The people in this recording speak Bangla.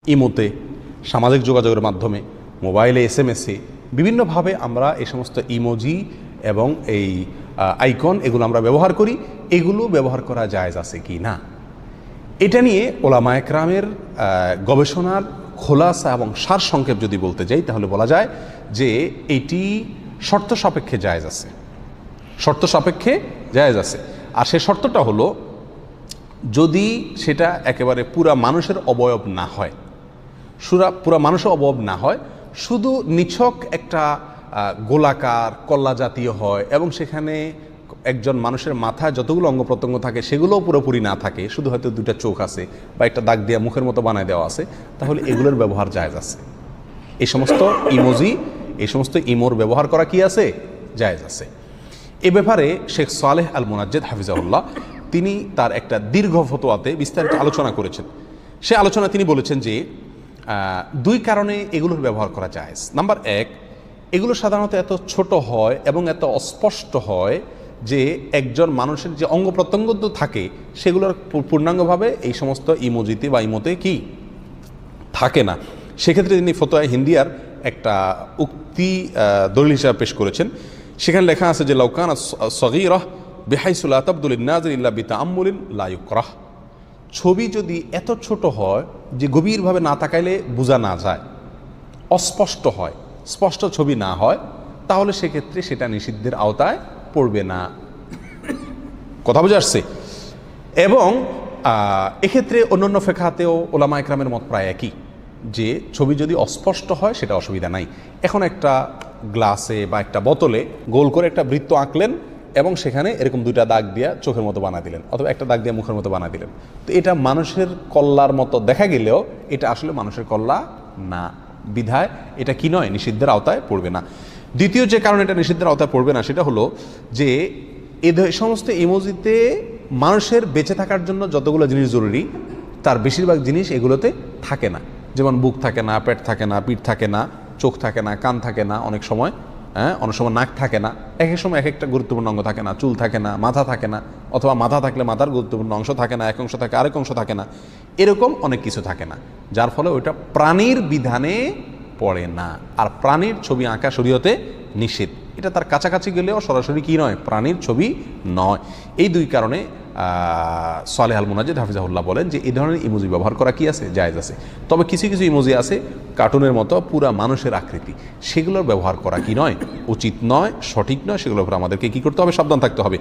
ইমোতে, সামাজিক যোগাযোগের মাধ্যমে, মোবাইলে এসএমএসে বিভিন্নভাবে আমরা এই সমস্ত ইমোজি এবং এই আইকন এগুলো আমরা ব্যবহার করি। এগুলো ব্যবহার করা জায়েজ আছে কি না, এটা নিয়ে ওলামায়ে কেরামের গবেষণার খোলাসা এবং সারসংক্ষেপ যদি বলতে যাই তাহলে বলা যায় যে এটি শর্ত সাপেক্ষে জায়েজ আছে, শর্ত সাপেক্ষে জায়েজ আছে। আর সে শর্তটা হলো যদি সেটা একেবারে পুরা মানুষের অবয়ব না হয়, পুরা মানুষের অবয়ব না হয়, শুধু নিছক একটা গোলাকার কল্লা জাতীয় হয় এবং সেখানে একজন মানুষের মাথায় যতগুলো অঙ্গ প্রত্যঙ্গ থাকে সেগুলোও পুরোপুরি না থাকে, শুধু হয়তো দুইটা চোখ আছে বা একটা দাগ দিয়ে মুখের মতো বানায় দেওয়া আছে, তাহলে এগুলোর ব্যবহার জায়েজ আছে। এই সমস্ত ইমোজি, এই সমস্ত ইমোর ব্যবহার করা কি আছে, জায়েজ আছে। এ ব্যাপারে শেখ সালেহ আল মুনাজ্জেদ হাফিজাহুল্লাহ তিনি তার একটা দীর্ঘ ফতোয়াতে বিস্তারিত আলোচনা করেছেন। সে আলোচনা তিনি বলেছেন যে দুই কারণে এগুলোর ব্যবহার করা জায়েজ। নাম্বার এক, এগুলো সাধারণত এত ছোট হয় এবং এত অস্পষ্ট হয় যে একজন মানুষের যে অঙ্গ প্রত্যঙ্গ থাকে সেগুলোর পূর্ণাঙ্গভাবে এই সমস্ত ইমোজিতে বা ইমোতে কি থাকে না। সেক্ষেত্রে তিনি ফতোয়া হিন্দিয়ার একটা উক্তি দলিল হিসাবে পেশ করেছেন। সেখানে লেখা আছে যে লাউকান সগীরাহ বিহাইসু লা তাবদু লিন-নাযির ইল্লা বিতাআম্মুলিন লা ইউকরাহ, ছবি যদি এত ছোট হয় যে গভীরভাবে না তাকাইলে বোঝা না যায়, অস্পষ্ট হয়, স্পষ্ট ছবি না হয়, তাহলে সেক্ষেত্রে সেটা নিষিদ্ধের আওতায় পড়বে না। কথা বোঝা আসছে? এবং এক্ষেত্রে অন্যান্য ফিকহাতেও ওলামায়ে কেরামের মত প্রায় একই, যে ছবি যদি অস্পষ্ট হয় সেটা অসুবিধা নাই। এখন একটা গ্লাসে বা একটা বোতলে গোল করে একটা বৃত্ত আঁকলেন এবং সেখানে এরকম দুইটা দাগ দিয়া চোখের মতো বানা দিলেন অথবা একটা দাগ দিয়ে মুখের মতো বানা দিলেন, তো এটা মানুষের কল্লার মতো দেখা গেলেও এটা আসলে মানুষের কল্লা না, বিধায় এটা কি নয়, নিষিদ্ধের আওতায় পড়বে না। দ্বিতীয় যে কারণে এটা নিষিদ্ধের আওতায় পড়বে না সেটা হলো যে এই সমস্ত ইমোজিতে মানুষের বেঁচে থাকার জন্য যতগুলো জিনিস জরুরি তার বেশিরভাগ জিনিস এগুলোতে থাকে না। যেমন বুক থাকে না, পেট থাকে না, পিঠ থাকে না, চোখ থাকে না, কান থাকে না, অনেক সময় নাক থাকে না, এক এক সময় এক একটা গুরুত্বপূর্ণ অঙ্গ থাকে না, চুল থাকে না, মাথা থাকে না, অথবা মাথা থাকলে মাথার গুরুত্বপূর্ণ অংশ থাকে না, এক অংশ থাকে আরেক অংশ থাকে না, এরকম অনেক কিছু থাকে না, যার ফলে ওইটা প্রাণীর বিধানে পড়ে না। আর প্রাণীর ছবি আঁকা শরীয়তে নিষেধ, এটা তার কাছাকাছি গেলেও সরাসরি কি নয়, প্রাণীর ছবি নয়। এই দুই কারণে সালেহ আল মুনাজ্জেদ হাফিজাহুল্লাহ বলেন যে এই ধরনের ইমোজি ব্যবহার করা কি আছে, জায়েজ আছে। তবে কিছু কিছু ইমোজি আছে কার্টুনের মতো পুরা মানুষের আকৃতি, সেগুলোর ব্যবহার করা কি নয়, উচিত নয়, সঠিক নয়, সেগুলোর উপর আমাদেরকে কি করতে হবে, সাবধান থাকতে হবে।